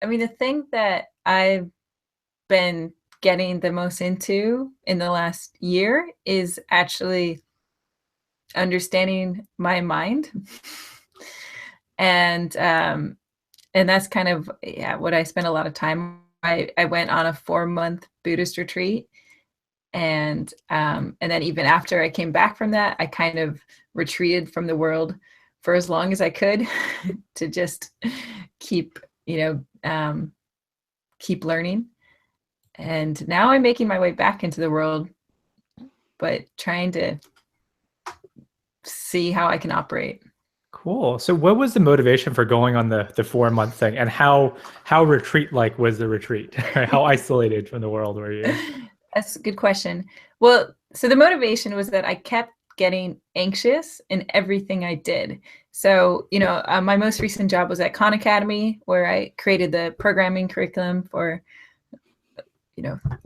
I mean, the thing that I've been getting the most into in the last year is actually understanding my mind. and that's kind of what I spent a lot of time. I went on a 4-month Buddhist retreat, and then even after I came back from that, I kind of retreated from the world for as long as I could to just keep keep learning. And now I'm making my way back into the world, but trying to see how I can operate. Cool. So what was the motivation for going on the 4-month thing, and how retreat like was the retreat? How isolated from the world were you? That's a good question. Well, so the motivation was that I kept getting anxious in everything I did. So, my most recent job was at Khan Academy, where I created the programming curriculum for,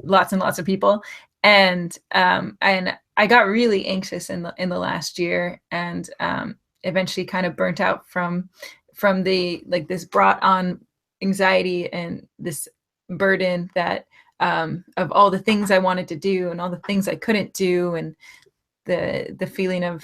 lots and lots of people. And I got really anxious in the last year, and eventually kind of burnt out from the this brought on anxiety and this burden that of all the things I wanted to do and all the things I couldn't do, and the feeling of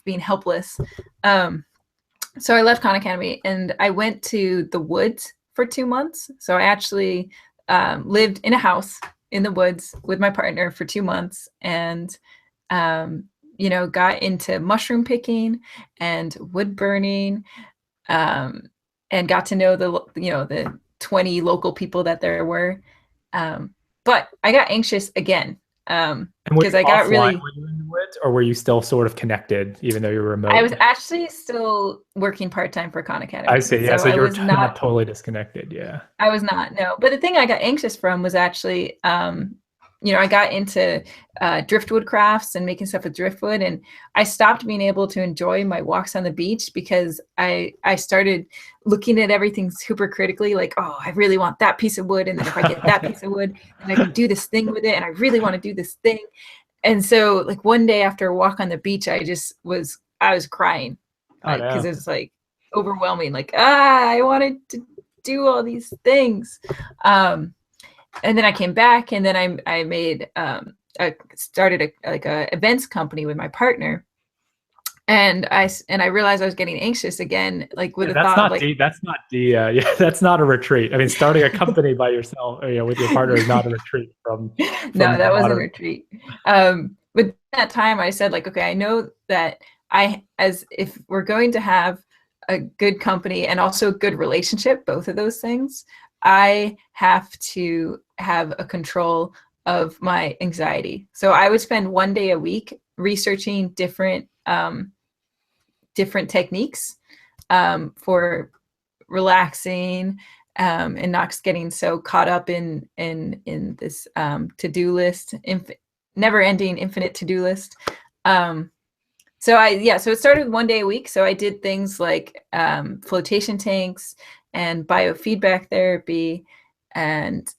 being helpless. So I left Khan Academy and I went to the woods for 2 months. So I actually lived in a house in the woods with my partner for 2 months, and got into mushroom picking and wood burning, and got to know the 20 local people that there were. But I got anxious again because I got really. Were you in the woods, or were you still sort of connected even though you were remote? I was actually still working part-time for Khan Academy. I see. Yeah, so you were not totally disconnected. Yeah. I was not, no. But the thing I got anxious from was actually I got into driftwood crafts and making stuff with driftwood, and I stopped being able to enjoy my walks on the beach because I started looking at everything super critically, like, oh, I really want that piece of wood, and then if I get that piece of wood, and I can do this thing with it, and I really want to do this thing. And so like one day after a walk on the beach, I was crying because it was like overwhelming, like, I wanted to do all these things. And then I came back, and then I made I started a events company with my partner, and I realized I was getting anxious again, like with the thought that's not a retreat. I mean, starting a company by yourself, with your partner is not a retreat from no, that wasn't a retreat. But that time I said, like, okay, I know that if we're going to have a good company and also a good relationship, both of those things, I have to have a control of my anxiety. So I would spend 1 day a week researching different techniques for relaxing and not getting so caught up in this to-do list, never-ending infinite to-do list. So it started 1 day a week. So I did things like flotation tanks and biofeedback therapy and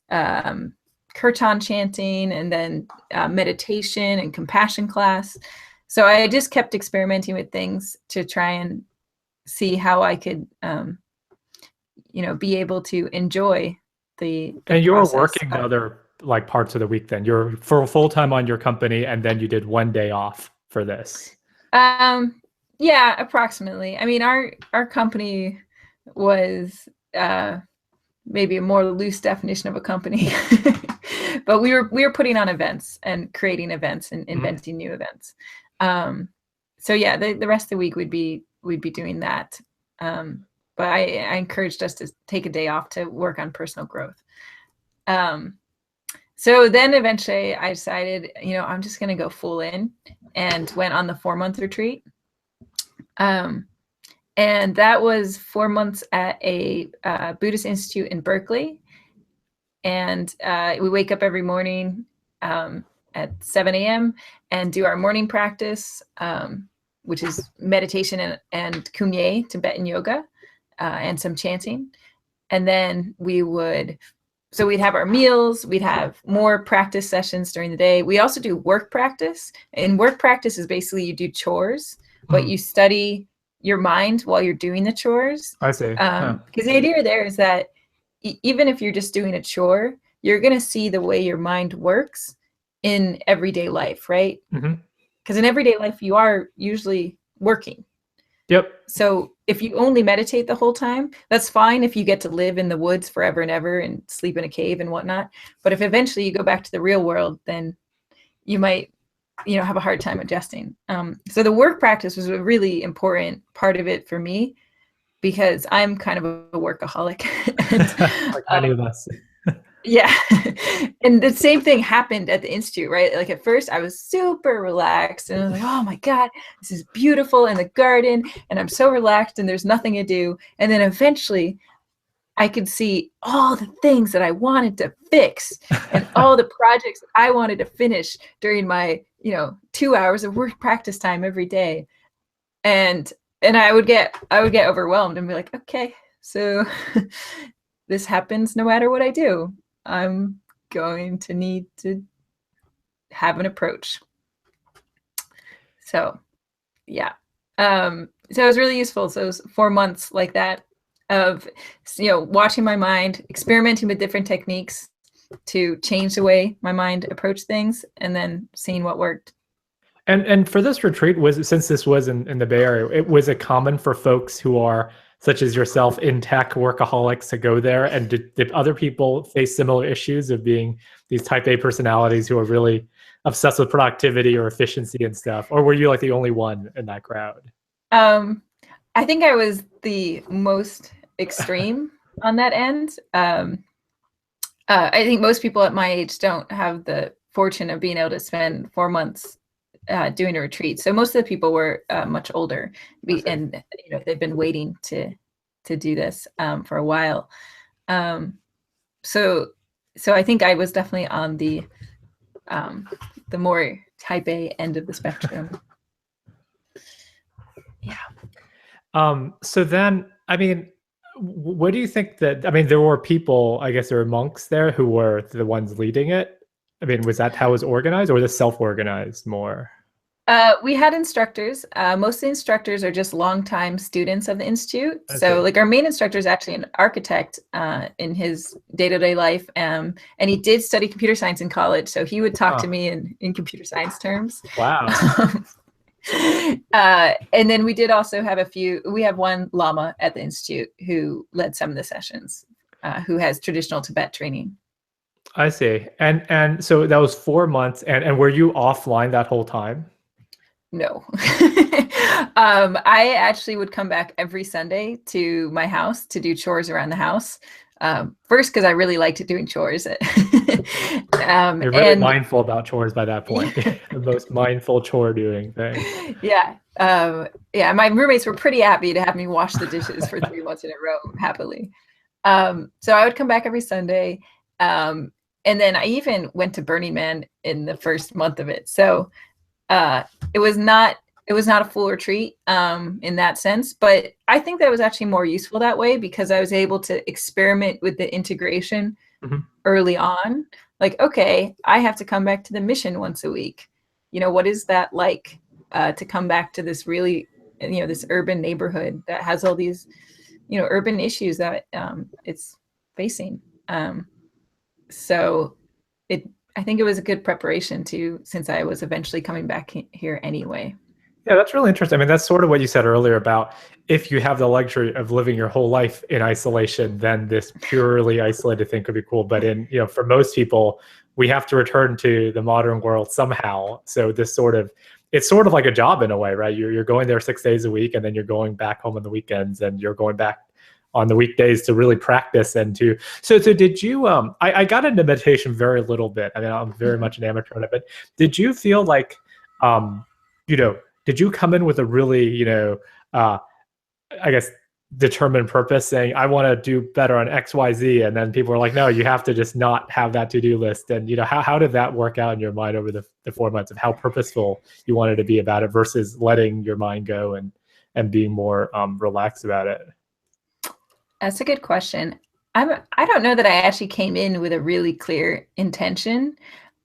kirtan chanting, and then meditation and compassion class. So I just kept experimenting with things to try and see how I could, be able to enjoy the And you were working the other like parts of the week then? You're full-time on your company, and then you did 1 day off for this? Yeah, approximately. I mean, our company was maybe a more loose definition of a company, but we were putting on events and creating events and inventing new events. So yeah, the rest of the week we'd be doing that. But I encouraged us to take a day off to work on personal growth. So then eventually I decided, I'm just going to go full in, and went on the 4-month retreat. And that was 4 months at a Buddhist institute in Berkeley. And we wake up every morning at 7 a.m. and do our morning practice, which is meditation and kumye, Tibetan yoga, and some chanting. And then we'd have our meals, we'd have more practice sessions during the day. We also do work practice. And work practice is basically you do chores, but you study your mind while you're doing the chores. I see. Because the idea there is that even if you're just doing a chore, you're going to see the way your mind works in everyday life, right? Because in everyday life, you are usually working. Yep. So if you only meditate the whole time, that's fine if you get to live in the woods forever and ever and sleep in a cave and whatnot. But if eventually you go back to the real world, then you might, have a hard time adjusting. So the work practice was a really important part of it for me, because I'm kind of a workaholic. And, like many of us. Yeah. And the same thing happened at the Institute, right? Like at first I was super relaxed and I was like, oh my God, this is beautiful in the garden and I'm so relaxed and there's nothing to do. And then eventually I could see all the things that I wanted to fix and all the projects that I wanted to finish during my, 2 hours of work practice time every day. And I would get overwhelmed and be like, okay, so this happens no matter what I do. I'm going to need to have an approach. So, yeah. So it was really useful. So it was 4 months like that of, watching my mind, experimenting with different techniques to change the way my mind approached things, and then seeing what worked. And for this retreat, since this was in the Bay Area, was it common for folks who are such as yourself in tech workaholics to go there? And did other people face similar issues of being these type A personalities who are really obsessed with productivity or efficiency and stuff? Or were you like the only one in that crowd? I think I was the most extreme on that end. I think most people at my age don't have the fortune of being able to spend 4 months doing a retreat. So most of the people were much older, and they've been waiting to do this for a while. So I think I was definitely on the more type A end of the spectrum. Yeah. So then, what do you think there were people, I guess there were monks there who were the ones leading it. Was that how it was organized, or was it self-organized more? We had instructors. Most of the instructors are just longtime students of the Institute. So like our main instructor is actually an architect in his day-to-day life. And he did study computer science in college. So he would talk to me in computer science terms. Wow. And then we did also have we have one Lama at the Institute who led some of the sessions, who has traditional Tibet training. I see. And so that was 4 months. And were you offline that whole time? No. I actually would come back every Sunday to my house to do chores around the house. First, because I really liked doing chores. You're really mindful about chores by that point. The most mindful chore doing thing. Yeah. My roommates were pretty happy to have me wash the dishes for 3 months in a row, happily. So I would come back every Sunday. And then I even went to Burning Man in the first month of it. So it was not a full retreat in that sense, but I think that was actually more useful that way, because I was able to experiment with the integration early on. Like, okay, I have to come back to the mission once a week. What is that like to come back to this really, this urban neighborhood that has all these, urban issues that it's facing. So I think it was a good preparation since I was eventually coming back here anyway. Yeah, that's really interesting. That's sort of what you said earlier about if you have the luxury of living your whole life in isolation, then this purely isolated thing could be cool. But for most people, we have to return to the modern world somehow. So it's sort of like a job in a way, right? You're going there 6 days a week, and then you're going back home on the weekends, and you're going back on the weekdays to really practice so did you I got into meditation very little bit. I'm very much an amateur on it, but did you feel like did you come in with a really I guess determined purpose, saying I want to do better on XYZ, and then people were like, no, you have to just not have that to-do list? And how did that work out in your mind over the 4 months of how purposeful you wanted to be about it versus letting your mind go and being more relaxed about it? That's a good question. I don't know that I actually came in with a really clear intention.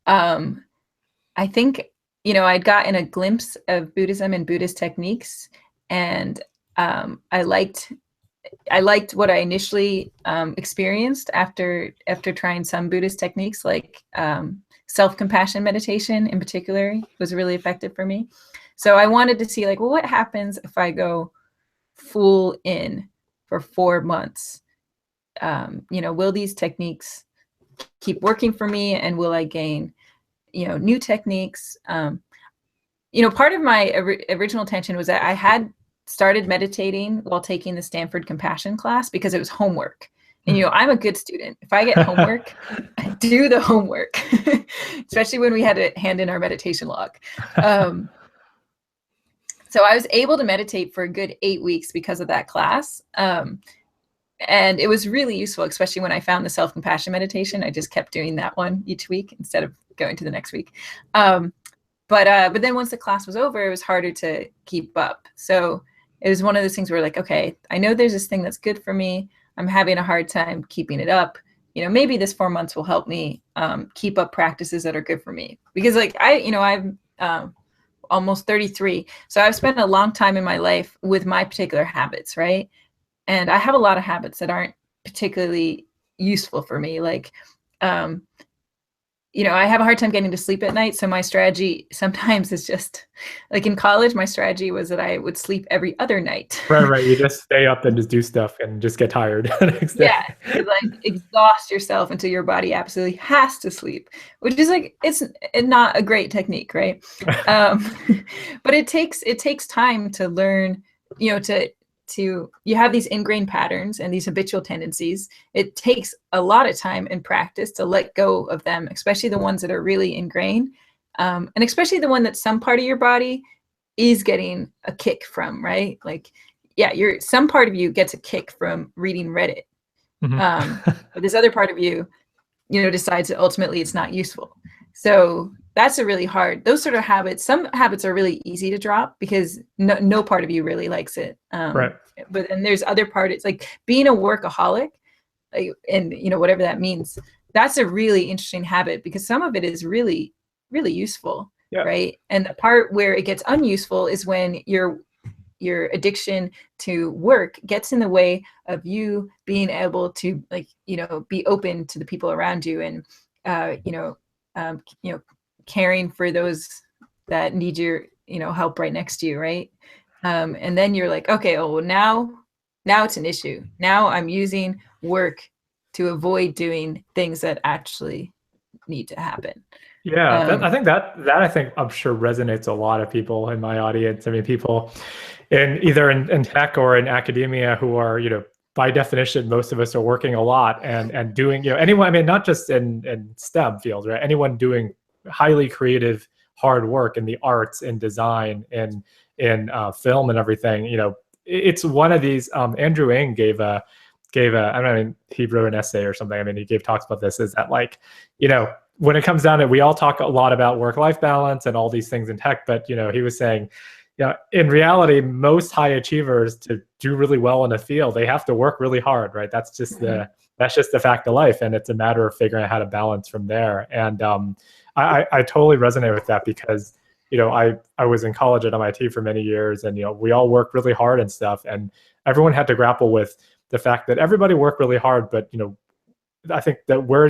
I think, I'd gotten a glimpse of Buddhism and Buddhist techniques, and I liked what I initially experienced after trying some Buddhist techniques, like self-compassion meditation in particular was really effective for me. So I wanted to see, like, well, what happens if I go full in for 4 months? Will these techniques keep working for me, and will I gain, new techniques? Part of my original intention was that I had started meditating while taking the Stanford Compassion class because it was homework. And, I'm a good student. If I get homework, I do the homework, especially when we had to hand in our meditation log. So I was able to meditate for a good 8 weeks because of that class. And it was really useful, especially when I found the self-compassion meditation. I just kept doing that one each week instead of going to the next week. But then once the class was over, it was harder to keep up. So it was one of those things where, like, okay, I know there's this thing that's good for me. I'm having a hard time keeping it up. Maybe this 4 months will help me keep up practices that are good for me. Because, like, I'm almost 33. So I've spent a long time in my life with my particular habits, right? And I have a lot of habits that aren't particularly useful for me. Like, I have a hard time getting to sleep at night. So my strategy sometimes is just, like, in college, my strategy was that I would sleep every other night. Right. You just stay up and just do stuff and just get tired the next day. Yeah, like, exhaust yourself until your body absolutely has to sleep, which is, like, it's not a great technique, right? But it takes time to learn, you have these ingrained patterns and these habitual tendencies. It takes a lot of time and practice to let go of them, especially the ones that are really ingrained. And especially the one that some part of your body is getting a kick from, right? Like, yeah, some part of you gets a kick from reading Reddit. But this other part of you, decides that ultimately it's not useful. So that's a really hard, those sort of habits. Some habits are really easy to drop because no part of you really likes it. Right. But then there's other part. It's like being a workaholic, like, and whatever that means. That's a really interesting habit because some of it is really, really useful, right? And the part where it gets unuseful is when your addiction to work gets in the way of you being able to, like, be open to the people around you and caring for those that need your help right next to you, right? And then you're like, okay, oh, well, now it's an issue. Now I'm using work to avoid doing things that actually need to happen. Yeah, I think I'm sure resonates a lot of people in my audience. I mean, people either in tech or in academia who are, by definition, most of us are working a lot and doing, anyone, I mean, not just in STEM fields, right? Anyone doing highly creative, hard work in the arts, in design, in film and everything, it's one of these, Andrew Ng gave a, he wrote an essay or something. I mean, he gave talks about this, is that, like, when it comes down to it, we all talk a lot about work-life balance and all these things in tech, but, he was saying, in reality, most high achievers, to do really well in a field, they have to work really hard, right? That's just the fact of life. And it's a matter of figuring out how to balance from there. And I totally resonate with that because, I was in college at MIT for many years, and, we all worked really hard and stuff. And everyone had to grapple with the fact that everybody worked really hard, but, I think that where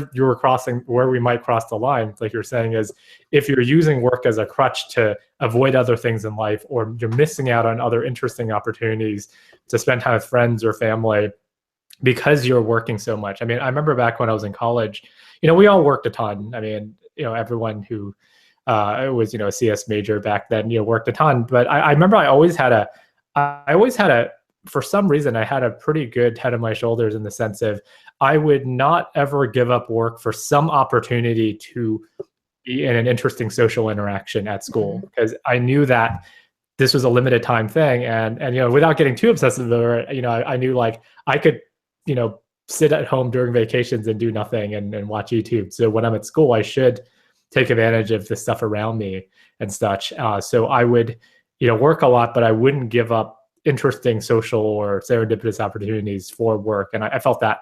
we might cross the line, like you're saying, is if you're using work as a crutch to avoid other things in life, or you're missing out on other interesting opportunities to spend time with friends or family because you're working so much. I mean, I remember back when I was in college, we all worked a ton. I mean, everyone who was, a CS major back then, worked a ton. But I remember I always had a, for some reason, I had a pretty good head on my shoulders in the sense of I would not ever give up work for some opportunity to be in an interesting social interaction at school, because I knew that this was a limited time thing. And without getting too obsessive over it, I knew, like, I could, sit at home during vacations and do nothing and watch YouTube. So when I'm at school, I should take advantage of the stuff around me and such. So I would, work a lot, but I wouldn't give up interesting social or serendipitous opportunities for work. And I felt that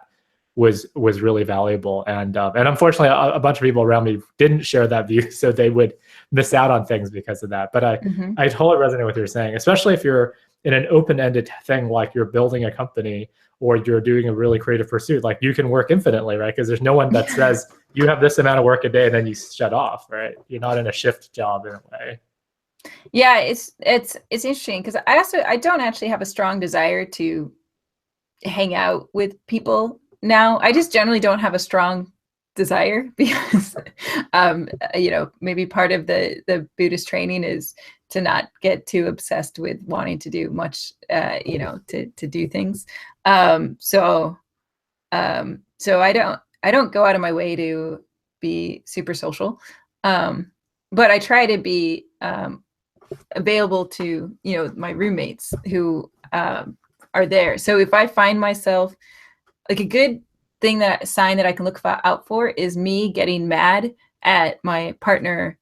was really valuable. And unfortunately, a bunch of people around me didn't share that view, so they would miss out on things because of that. But I totally resonate with what you're saying, especially if you're in an open-ended thing, like you're building a company or you're doing a really creative pursuit, like you can work infinitely, right? Because there's no one that says you have this amount of work a day and then you shut off, right? You're not in a shift job in a way. Yeah, it's interesting because I don't actually have a strong desire to hang out with people now. I just generally don't have a strong desire because maybe part of the Buddhist training is to not get too obsessed with wanting to do much, to do things. So I don't go out of my way to be super social, but I try to be available to my roommates who are there. So if I find myself, like, a good sign that I can look out for is me getting mad at my partner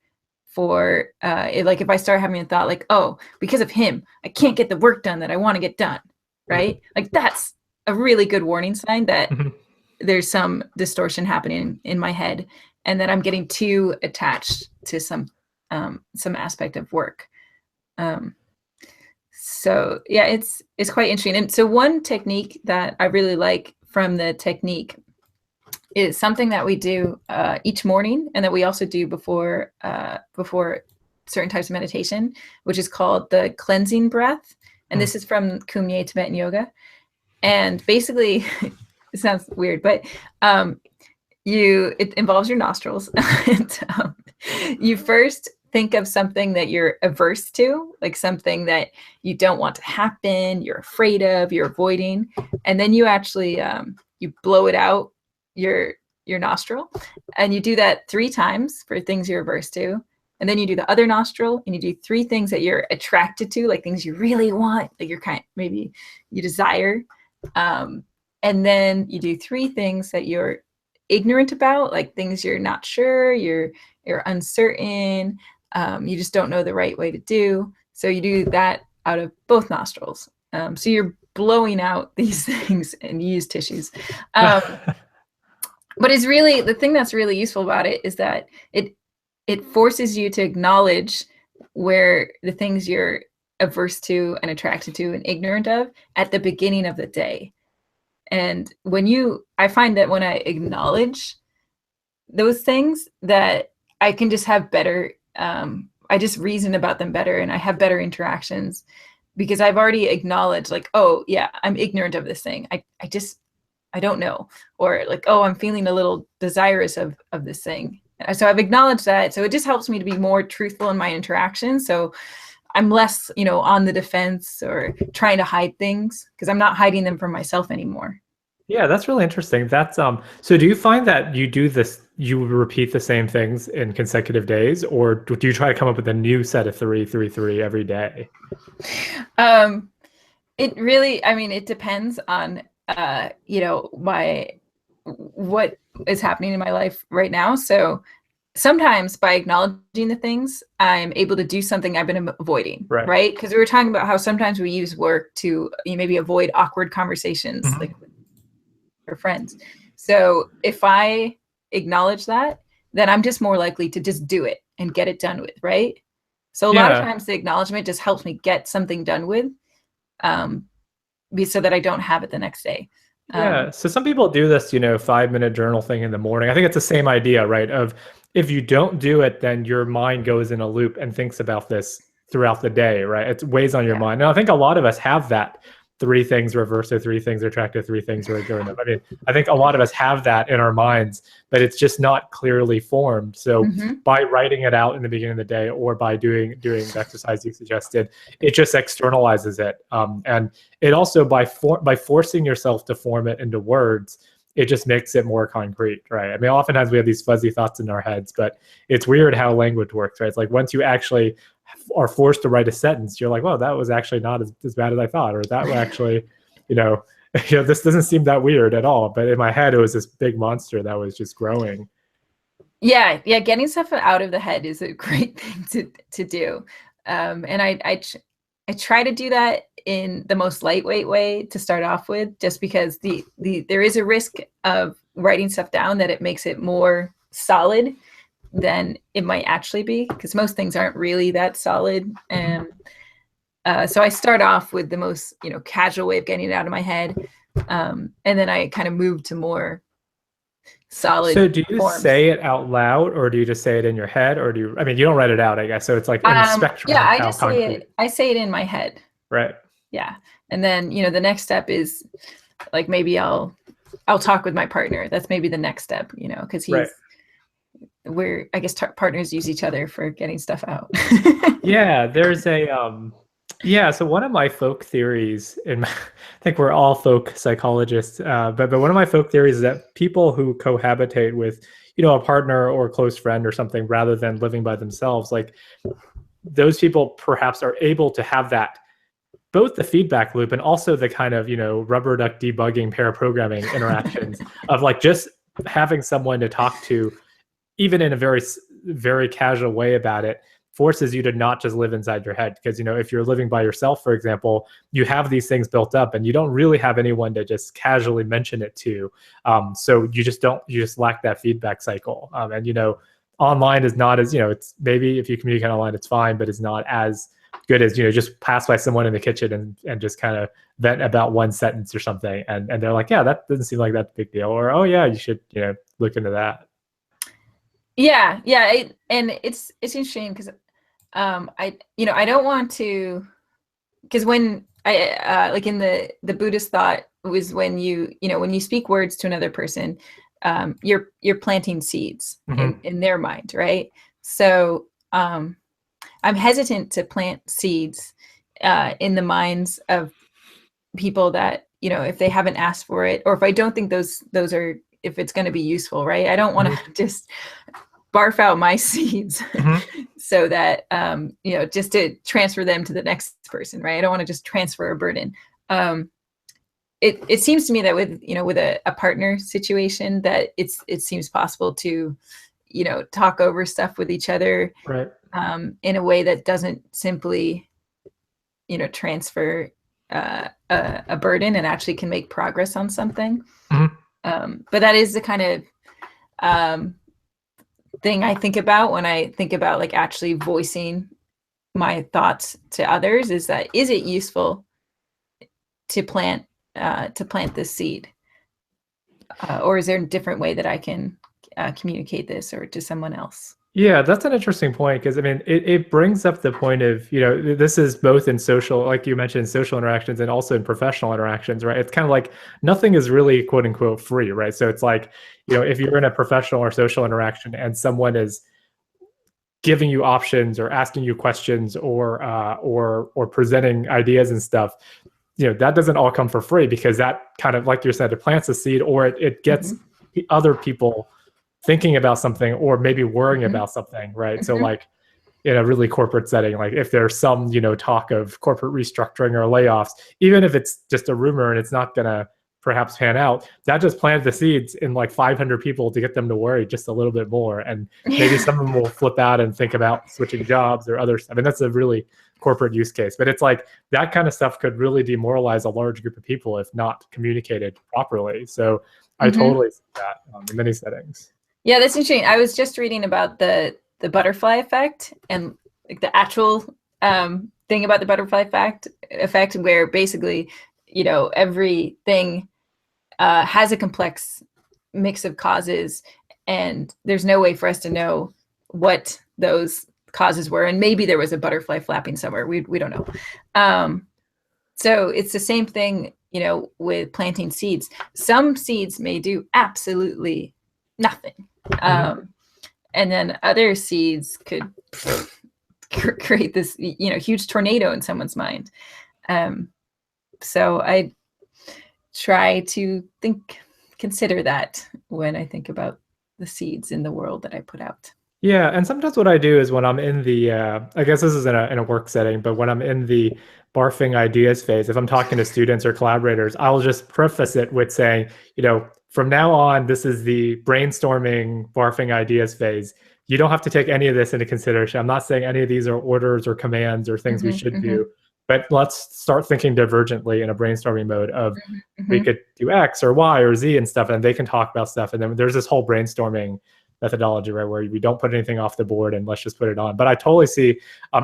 for like if I start having a thought like, oh, because of him I can't get the work done that I want to get done, right? Like that's a really good warning sign that there's some distortion happening in my head and that I'm getting too attached to some aspect of work. So yeah, it's quite interesting. And so one technique that I really like from the technique is something that we do each morning and that we also do before certain types of meditation, which is called the cleansing breath. And this is from Kumye Tibetan Yoga. And basically, it sounds weird, but it involves your nostrils. And you first think of something that you're averse to, like something that you don't want to happen, you're afraid of, you're avoiding. And then you actually, you blow it out your nostril. And you do that 3 times for things you're averse to. And then you do the other nostril and you do 3 things that you're attracted to, like things you really want, like maybe you desire. And then you do 3 things that you're ignorant about, like things you're not sure, you're uncertain, you just don't know the right way to do. So you do that out of both nostrils. So you're blowing out these things and you use tissues. But it's really, the thing that's really useful about it is that it forces you to acknowledge where the things you're averse to and attracted to and ignorant of at the beginning of the day. And I find that when I acknowledge those things, that I can just have better, I just reason about them better and I have better interactions because I've already acknowledged, like, oh yeah, I'm ignorant of this thing. I don't know. Or like, oh, I'm feeling a little desirous of this thing. So I've acknowledged that. So it just helps me to be more truthful in my interactions. So I'm less, on the defense or trying to hide things because I'm not hiding them from myself anymore. Yeah, that's really interesting. That's so do you find that you do this, you repeat the same things in consecutive days, or do you try to come up with a new set of 3 every day? It really, it depends on what is happening in my life right now. So sometimes by acknowledging the things, I'm able to do something I've been avoiding, right? Because we were talking about how sometimes we use work to maybe avoid awkward conversations, like with our friends. So if I acknowledge that, then I'm just more likely to just do it and get it done with, right? So a lot of times the acknowledgement just helps me get something done with, so that I don't have it the next day. Yeah. So some people do this, 5-minute journal thing in the morning. I think it's the same idea, right? Of if you don't do it, then your mind goes in a loop and thinks about this throughout the day, right? It weighs on your mind. Now, I think a lot of us have that 3 things reverse or 3 things attractive, 3 things ignorant. I think a lot of us have that in our minds, but it's just not clearly formed. So by writing it out in the beginning of the day or by doing the exercise you suggested, it just externalizes it. And it also, by forcing yourself to form it into words, it just makes it more concrete, right? Oftentimes we have these fuzzy thoughts in our heads, but it's weird how language works, right? It's like once you actually are forced to write a sentence, you're like, well, that was actually not as bad as I thought, or that actually, this doesn't seem that weird at all. But in my head, it was this big monster that was just growing. Yeah. Getting stuff out of the head is a great thing to do. And I try to do that in the most lightweight way to start off with, just because there is a risk of writing stuff down that it makes it more solid than it might actually be, because most things aren't really that solid. And So I start off with the most, casual way of getting it out of my head. And then I kind of move to more solid So do you forms. say it out loud, or do you just say it in your head, or you don't write it out, I guess. So it's like in the spectrum Yeah, of I how just say concrete. it. I say it in my head. Right. Yeah. And then, the next step is like, maybe I'll talk with my partner. That's maybe the next step, because Right. I guess partners use each other for getting stuff out. Yeah, there's so one of my folk theories, I think we're all folk psychologists, but one of my folk theories is that people who cohabitate with, a partner or a close friend or something, rather than living by themselves, like those people perhaps are able to have that, both the feedback loop and also the kind of, rubber duck debugging pair programming interactions of like just having someone to talk to, even in a very, very casual way about it, forces you to not just live inside your head. Because, if you're living by yourself, for example, you have these things built up and you don't really have anyone to just casually mention it to. So you just lack that feedback cycle. And, online is not as, it's maybe if you communicate online, it's fine, but it's not as good as, just pass by someone in the kitchen and just kind of vent about one sentence or something. And they're like, yeah, that doesn't seem like that's a big deal. Or, oh yeah, you should, look into that. Yeah. And it's interesting because I don't want to, because when I like in the Buddhist thought was when when you speak words to another person, you're planting seeds in their mind, right? So I'm hesitant to plant seeds in the minds of people that, if they haven't asked for it, or if I don't think those are, if it's going to be useful, right? I don't want to just barf out my seeds so that, just to transfer them to the next person, right? I don't want to just transfer a burden. It seems to me that with a partner situation that it seems possible to, talk over stuff with each other, right? In a way that doesn't simply, transfer a burden and actually can make progress on something. But that is the kind of thing I think about when I think about like actually voicing my thoughts to others, is it useful to plant this seed, or is there a different way that I can communicate this or to someone else? Yeah, that's an interesting point, because it brings up the point of, this is both in social, like you mentioned, social interactions and also in professional interactions, right? It's kind of like nothing is really quote unquote free, right? So it's like, if you're in a professional or social interaction and someone is giving you options or asking you questions or presenting ideas and stuff, that doesn't all come for free, because that kind of, like you said, it plants a seed, or it gets other people thinking about something, or maybe worrying about something, right? So like in a really corporate setting, like if there's some, talk of corporate restructuring or layoffs, even if it's just a rumor and it's not gonna perhaps pan out, that just planted the seeds in like 500 people to get them to worry just a little bit more. And maybe some of them will flip out and think about switching jobs or other stuff. That's a really corporate use case, but it's like that kind of stuff could really demoralize a large group of people if not communicated properly. So I totally see that in many settings. Yeah, that's interesting. I was just reading about the butterfly effect, and like the actual thing about the butterfly effect, where basically, everything has a complex mix of causes, and there's no way for us to know what those causes were. And maybe there was a butterfly flapping somewhere. We don't know. So it's the same thing, with planting seeds. Some seeds may do absolutely nothing. And then other seeds could create this, huge tornado in someone's mind. So I try to consider that when I think about the seeds in the world that I put out. Yeah, and sometimes what I do is when I'm in the, I guess this is in a work setting, but when I'm in the barfing ideas phase, if I'm talking to students or collaborators, I'll just preface it with saying, from now on, this is the brainstorming, barfing ideas phase. You don't have to take any of this into consideration. I'm not saying any of these are orders or commands or things we should do, but let's start thinking divergently in a brainstorming mode of we could do X or Y or Z and stuff, and they can talk about stuff. And then there's this whole brainstorming methodology, right, where we don't put anything off the board and let's just put it on. But I totally see,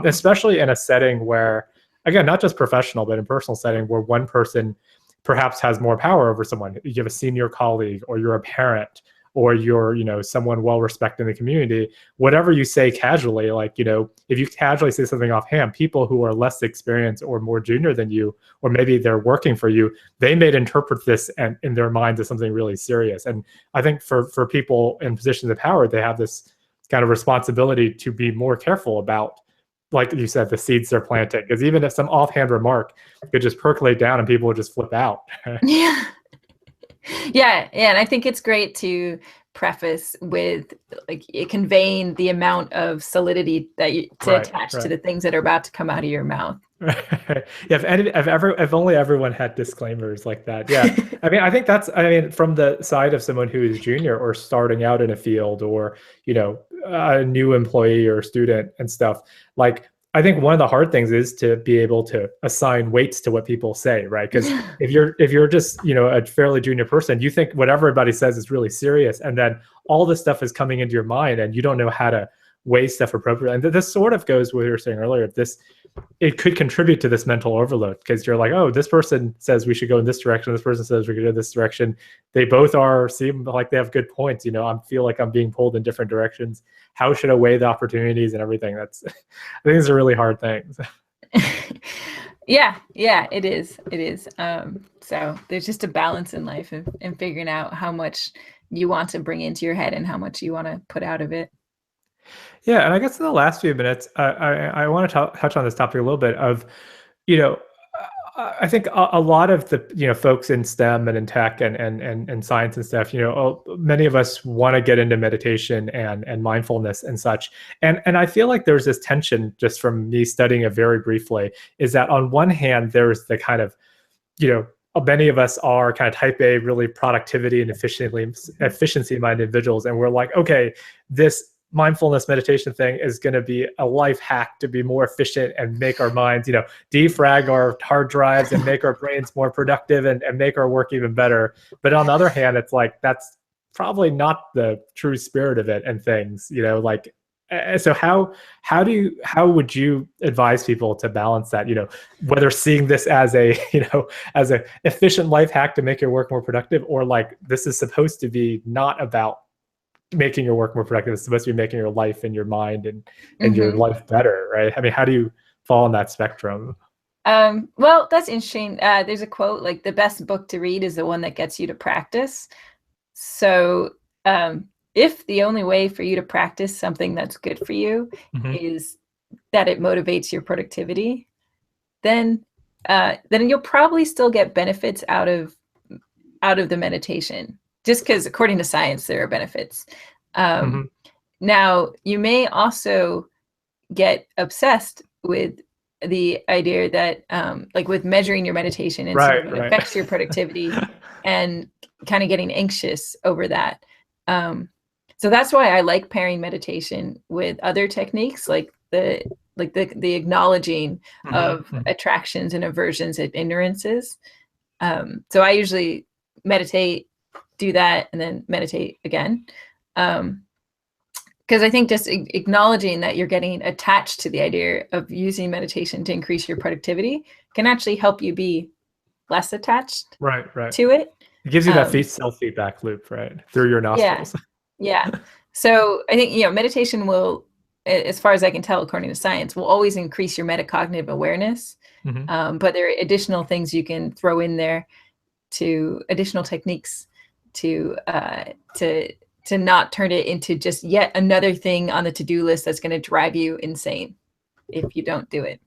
especially in a setting where again, not just professional, but in personal setting, where one person perhaps has more power over someone. You have a senior colleague, or you're a parent, or you're, someone well respected in the community. Whatever you say casually, like, if you casually say something offhand, people who are less experienced or more junior than you, or maybe they're working for you, they may interpret this and in their minds as something really serious. And I think for people in positions of power, they have this kind of responsibility to be more careful about, like you said, the seeds they're planting. Because even if some offhand remark could just percolate down and people would just flip out. Yeah. Yeah. And I think it's great to preface with like conveying the amount of solidity that you attach to the things that are about to come out of your mouth. Yeah, if only everyone had disclaimers like that. Yeah. I think from the side of someone who is junior or starting out in a field, or, a new employee or student and stuff, like, I think one of the hard things is to be able to assign weights to what people say, right? Because if you're just, a fairly junior person, you think what everybody says is really serious, and then all this stuff is coming into your mind and you don't know how to weigh stuff appropriately. And this sort of goes with what you were saying earlier. It could contribute to this mental overload, because you're like, oh, this person says we should go in this direction, this person says we could go in this direction. They both seem like they have good points. I feel like I'm being pulled in different directions. How should I weigh the opportunities and everything? I think these are really hard things. Yeah, it is. So there's just a balance in life and figuring out how much you want to bring into your head and how much you want to put out of it. Yeah, and I guess in the last few minutes, I want to touch on this topic a little bit of, I think a lot of the, folks in STEM and in tech and science and stuff, many of us want to get into meditation and mindfulness and such. And I feel like there's this tension, just from me studying it very briefly, is that on one hand, there's the kind of, many of us are kind of type A, really productivity and efficiency-minded individuals. And we're like, okay, this mindfulness meditation thing is going to be a life hack to be more efficient and make our minds, defrag our hard drives and make our brains more productive and make our work even better. But on the other hand, it's like, that's probably not the true spirit of it and things, so how would you advise people to balance that, whether seeing this as a efficient life hack to make your work more productive, or like, this is supposed to be not about making your work more productive. It's supposed to be making your life and your mind and your life better, right? How do you fall on that spectrum? Well, that's interesting. There's a quote, like, the best book to read is the one that gets you to practice. So if the only way for you to practice something that's good for you is that it motivates your productivity, then you'll probably still get benefits out of the meditation, just because according to science, there are benefits. Now, you may also get obsessed with the idea that, like, with measuring your meditation and sort of affects your productivity and kind of getting anxious over that. So that's why I like pairing meditation with other techniques, like the acknowledging of attractions and aversions and ignorances. So I usually meditate, do that, and then meditate again. Because I think just acknowledging that you're getting attached to the idea of using meditation to increase your productivity can actually help you be less attached to it. It gives you that self-feedback loop, right? Through your nostrils. Yeah. So I think, meditation will, as far as I can tell, according to science, will always increase your metacognitive awareness. But there are additional things you can throw in there, additional techniques to not turn it into just yet another thing on the to-do list that's going to drive you insane if you don't do it.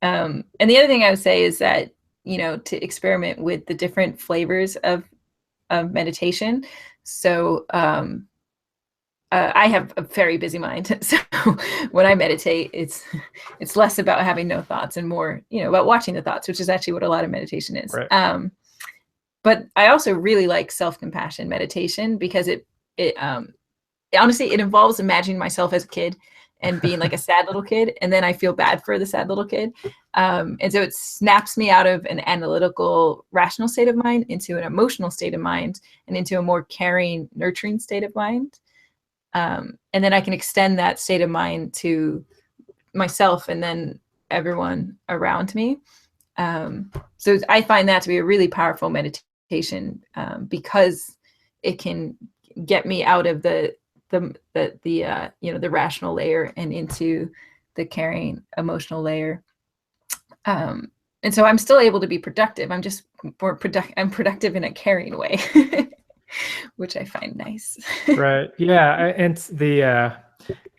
And the other thing I would say is that, to experiment with the different flavors of meditation. So I have a very busy mind. So when I meditate, it's less about having no thoughts and more, about watching the thoughts, which is actually what a lot of meditation is. But I also really like self-compassion meditation, because it honestly, it involves imagining myself as a kid and being like a sad little kid. And then I feel bad for the sad little kid. And so it snaps me out of an analytical, rational state of mind into an emotional state of mind and into a more caring, nurturing state of mind. And then I can extend that state of mind to myself and then everyone around me. So I find that to be a really powerful meditation, because it can get me out of the rational layer and into the caring emotional layer. And so I'm still able to be productive. I'm just I'm productive in a caring way, which I find nice. Right. Yeah. And the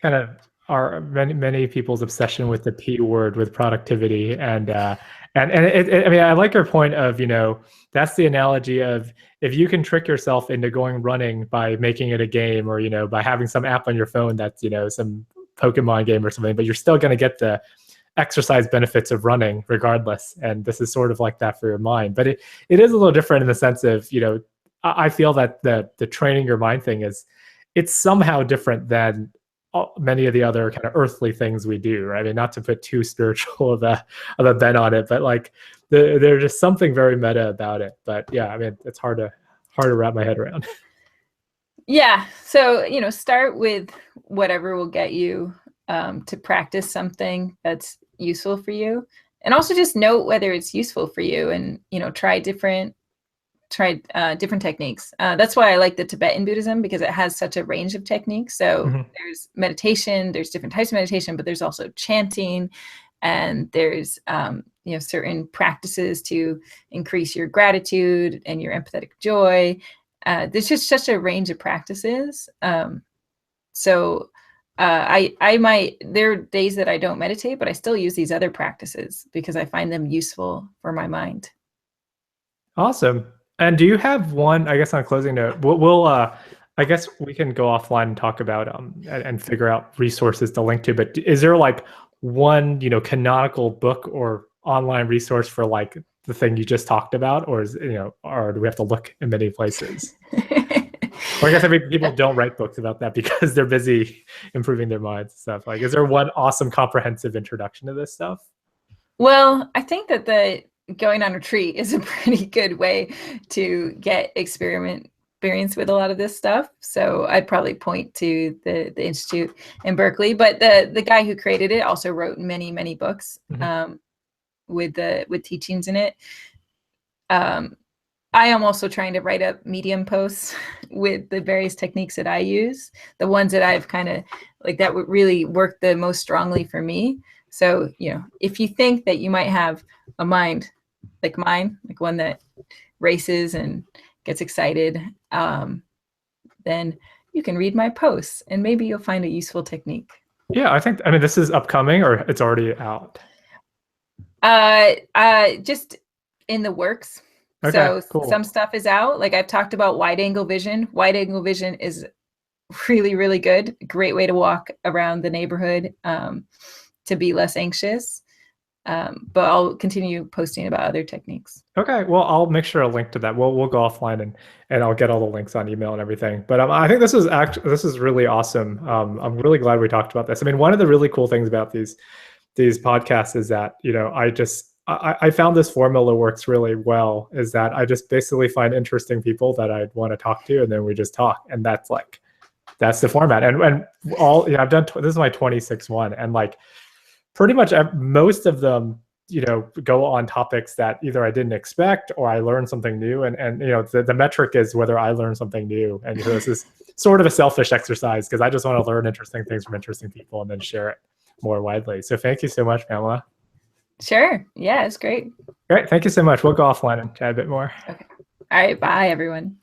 kind of are many people's obsession with the P word, with productivity, and I mean, I like your point of, that's the analogy of, if you can trick yourself into going running by making it a game, or by having some app on your phone that's some Pokemon game or something, but you're still going to get the exercise benefits of running regardless. And this is sort of like that for your mind, but it is a little different in the sense of, I feel that the training your mind thing it's somehow different than many of the other kind of earthly things we do, right? I mean, not to put too spiritual of a bent on it, but like there's just something very meta about it. But yeah, I mean, it's hard to wrap my head around. Yeah. So, start with whatever will get you to practice something that's useful for you. And also just note whether it's useful for you, and, try different techniques. That's why I like the Tibetan Buddhism, because it has such a range of techniques. So there's meditation, there's different types of meditation, but there's also chanting, and there's certain practices to increase your gratitude and your empathetic joy. There's just such a range of practices. So there are days that I don't meditate, but I still use these other practices because I find them useful for my mind. Awesome. And do you have one, I guess, on a closing note, we'll I guess we can go offline and talk about and figure out resources to link to, but is there like one, canonical book or online resource for like the thing you just talked about, or or do we have to look in many places? Or I guess people don't write books about that because they're busy improving their minds and stuff. Like, is there one awesome comprehensive introduction to this stuff? Well, I think that going on retreat is a pretty good way to get experience with a lot of this stuff. So I'd probably point to the Institute in Berkeley, but the guy who created it also wrote many, many books with teachings in it. I am also trying to write up Medium posts with the various techniques that I use, the ones that I've kind of like that would really work the most strongly for me. So, if you think that you might have a mind like mine, like one that races and gets excited, then you can read my posts and maybe you'll find a useful technique. Yeah, I mean, this is upcoming, or it's already out? Just in the works. Okay, so cool. Some stuff is out. Like I've talked about wide angle vision. Wide angle vision is really, really good. Great way to walk around the neighborhood to be less anxious. But I'll continue posting about other techniques. Okay, well, I'll make sure I'll link to that. We'll go offline and I'll get all the links on email and everything. But I think this is really awesome. I'm really glad we talked about this. I mean, one of the really cool things about these podcasts is that I found this formula works really well. Is that I just basically find interesting people that I want to talk to, and then we just talk, and that's the format. And all I've done. This is my 26th one, and like pretty much most of them, go on topics that either I didn't expect or I learned something new. And the metric is whether I learn something new. And this is sort of a selfish exercise because I just want to learn interesting things from interesting people and then share it more widely. So thank you so much, Pamela. Sure. Yeah, it's great. Great. Thank you so much. We'll go offline and chat a bit more. Okay. All right. Bye, everyone.